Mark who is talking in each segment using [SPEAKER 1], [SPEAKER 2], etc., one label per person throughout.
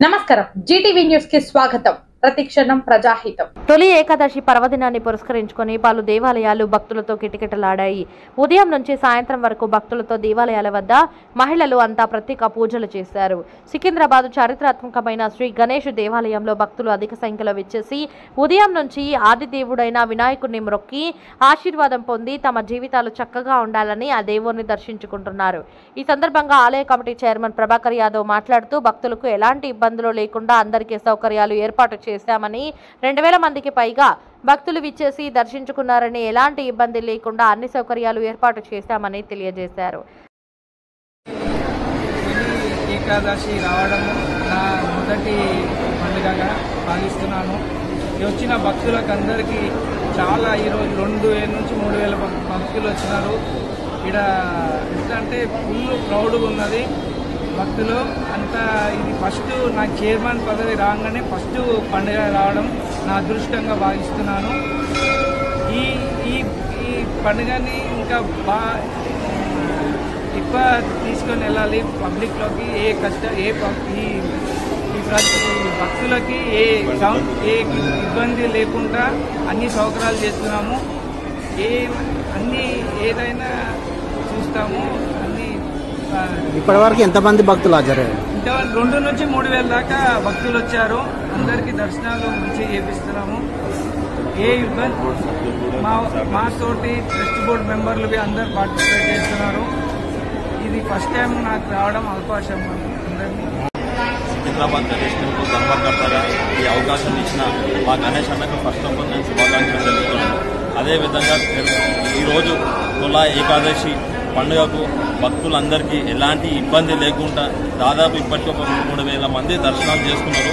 [SPEAKER 1] నమస్కారం Zee TV news కి స్వాగతం. ప్రతిక్షణం ప్రజాహితం.
[SPEAKER 2] తొలి ఏకాదశి పర్వదినాన్ని పురస్కరించుకొని పలు దేవాలయాలు భక్తులతో కిటకిటలాడాయి. ఉదయం నుంచి సాయంత్రం వరకు భక్తులతో దేవాలయాల వద్ద మహిళలు అంతా ప్రత్యేక పూజలు చేశారు. సికింద్రాబాద్ చారిత్రాత్మకమైన శ్రీ గణేష్ దేవాలయంలో భక్తులు అధిక సంఖ్యలో విచ్చేసి ఉదయం నుంచి ఆదిదేవుడైన వినాయకుడిని మొక్కి ఆశీర్వాదం పొంది తమ జీవితాలు చక్కగా ఉండాలని ఆ దేవుణ్ణి దర్శించుకుంటున్నారు. ఈ సందర్భంగా ఆలయ కమిటీ చైర్మన్ ప్రభాకర్ యాదవ్ మాట్లాడుతూ భక్తులకు ఎలాంటి ఇబ్బందులు లేకుండా అందరికీ సౌకర్యాలు ఏర్పాటు చేశామని 2000 మందికి పైగా భక్తులు విచ్చేసి దర్శించుకున్నారని ఎలాంటి ఇబ్బంది లేకుండా అన్ని సౌకర్యాలు ఏర్పాటు చేశామని తెలియజేశారు.
[SPEAKER 3] ఏకాదశి రావడం నా మొదటి పండుగగా భావిస్తున్నాను. వచ్చిన భక్తులకు అందరికీ చాలా ఈరోజు 2000 నుంచి 3000 భక్తులు వచ్చినారు. ఇక్కడ ఎందుకంటే ఫుల్ క్రౌడ్గా ఉన్నది భక్తులు అంతా. ఇది ఫస్ట్ నా చైర్మన్ పదవి రాగానే ఫస్ట్ పండుగ రావడం నా అదృష్టంగా భావిస్తున్నాను. ఈ ఈ ఈ పండుగని ఇంకా ఎక్కువ తీసుకొని వెళ్ళాలి పబ్లిక్లోకి. భక్తులకి ఏ ఇబ్బంది లేకుండా అన్ని సౌకర్యాలు చేస్తున్నాము. ఏదైనా చూస్తాము.
[SPEAKER 4] ఇప్పటివరకు ఎంతమంది భక్తులు హాజరయ్యారు?
[SPEAKER 3] 2 నుంచి 3000 దాకా భక్తులు వచ్చారు. అందరికీ దర్శనాలు మంచిగా చేపిస్తున్నాము. ఏ ఇబ్బంది మా తోటి ట్రస్ట్ బోర్డు మెంబర్లు అందరు పార్టిసిపేట్ చేస్తున్నారు. ఇది ఫస్ట్ టైం నాకు రావడం అవకాశం. అందరినీ
[SPEAKER 5] సికింద్రాబాద్ గణేష్ టెంపుల్ ధర్మకర్తగా ఈ అవకాశం ఇచ్చిన మా గణేష్ అన్నకు ఫస్ట్ ఆఫ్ ఆల్ నేను శుభాకాంక్షలు తెలుపుతున్నాను. అదేవిధంగా ఈరోజు తొలి ఏకాదశి పండుగకు భక్తులందరికీ ఎలాంటి ఇబ్బంది లేకుండా దాదాపు ఇప్పటికీ ఒక 3000 మంది దర్శనాలు చేసుకున్నారు.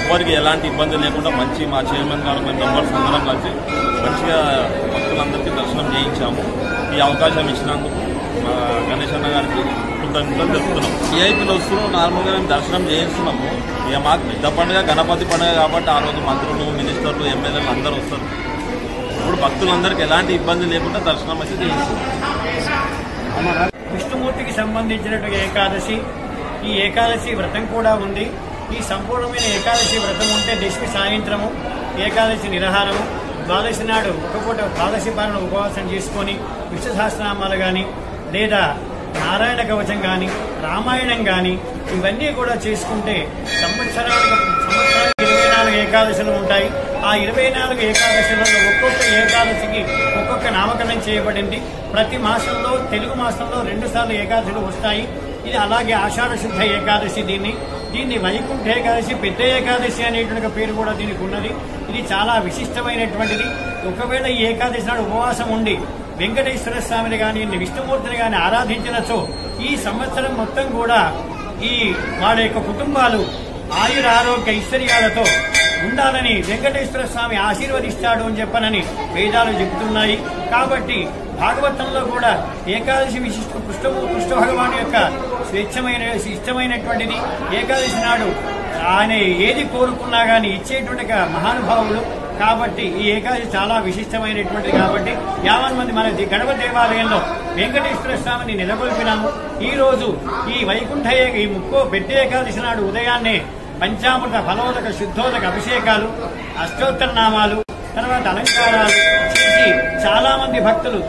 [SPEAKER 5] ఎవ్వరికి ఎలాంటి ఇబ్బంది లేకుండా మంచి మా చైర్మన్ గారు మేము మెంబర్స్ అందరం కలిసి మంచిగా భక్తులందరికీ దర్శనం చేయించాము. ఈ అవకాశం ఇచ్చినందుకు మా గణేష్ అన్న గారికి కృతజ్ఞతలు తెలుపుతున్నాం. విఐపీలు వస్తున్నాం, నార్మల్గా మేము దర్శనం చేయిస్తున్నాము. ఇక మాకు పెద్ద పండుగ గణపతి పండుగ కాబట్టి ఆ రోజు మంత్రులు, మినిస్టర్లు, ఎమ్మెల్యేలు అందరూ వస్తారు. ఇప్పుడు భక్తులందరికీ ఎలాంటి ఇబ్బంది లేకుండా దర్శనం అయితే చేయిస్తున్నాం.
[SPEAKER 6] విష్ణుమూర్తికి సంబంధించినటువంటి ఏకాదశి, ఈ ఏకాదశి వ్రతం కూడా ఉంది. ఈ సంపూర్ణమైన ఏకాదశి వ్రతం ఉంటే దశమి సాయంత్రము ఏకాదశి నిరాహారము, ద్వాదశి నాడు ఒక పూట ద్వాదశి పాలన ఉపవాసం చేసుకొని విష్ణు సహస్రనామాలు కానీ లేదా నారాయణ కవచం కానీ రామాయణం కానీ ఇవన్నీ కూడా చేసుకుంటే సంవత్సరానికి 24 ఏకాదశులు ఉంటాయి. ఆ 24 ఏకాదశులలో ఒక్కొక్క ఏకాదశికి ఒక్కొక్క నామకరణం చేయబడింది. ప్రతి మాసంలో తెలుగు మాసంలో 2 సార్లు ఏకాదశులు వస్తాయి. ఇది అలాగే ఆషాఢ శుద్ధ ఏకాదశి. దీన్ని వైకుంఠ ఏకాదశి, పెద్ద ఏకాదశి అనేటువంటి పేరు కూడా దీనికి ఉన్నది. ఇది చాలా విశిష్టమైనటువంటిది. ఒకవేళ ఈ ఏకాదశి నాడు ఉపవాసం ఉండి వెంకటేశ్వర స్వామిని కానీ విష్ణుమూర్తిని కానీ ఆరాధించినచో ఈ సంవత్సరం మొత్తం కూడా ఈ వాళ్ళ యొక్క కుటుంబాలు ఆయుర ఆరోగ్య ఐశ్వర్యాలతో ఉండాలని వెంకటేశ్వర స్వామి ఆశీర్వదిస్తాడు అని చెప్పనని వేదాలు చెబుతున్నాయి. కాబట్టి భాగవతంలో కూడా ఏకాదశి కృష్ణ భగవాను యొక్క ఇష్టమైనటువంటిది. ఏకాదశి నాడు ఆయన ఏది కోరుకున్నా కానీ ఇచ్చేటువంటి మహానుభావులు. కాబట్టి ఈ ఏకాదశి చాలా విశిష్టమైనటువంటిది. కాబట్టి 50 మంది మన గణపతి దేవాలయంలో వెంకటేశ్వర స్వామిని నెలకొల్పినాము. ఈ రోజు ఈ వైకుంఠ ఈ పెద్ద ఏకాదశి నాడు ఉదయాన్నే పంచామృత ఫలోదక శుద్ధోదక అభిషేకాలు, అష్టోత్తర నామాలు, తర్వాత అలంకారాలు చేసి చాలా మంది భక్తులు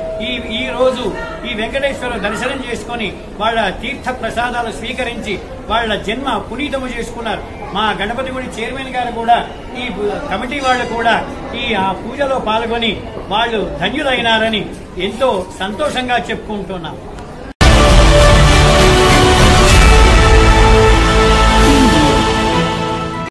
[SPEAKER 6] ఈ రోజు ఈ వెంకటేశ్వర దర్శనం చేసుకుని వాళ్ళ తీర్థ ప్రసాదాలు స్వీకరించి వాళ్ళ జన్మ పునీతము చేసుకున్నారు. మా గణపతి గుడి చైర్మన్ గారు కూడా ఈ కమిటీ వాళ్ళు కూడా ఈ పూజలో పాల్గొని వాళ్ళు ధన్యులైనారని ఎంతో సంతోషంగా చెప్పుకుంటున్నాం.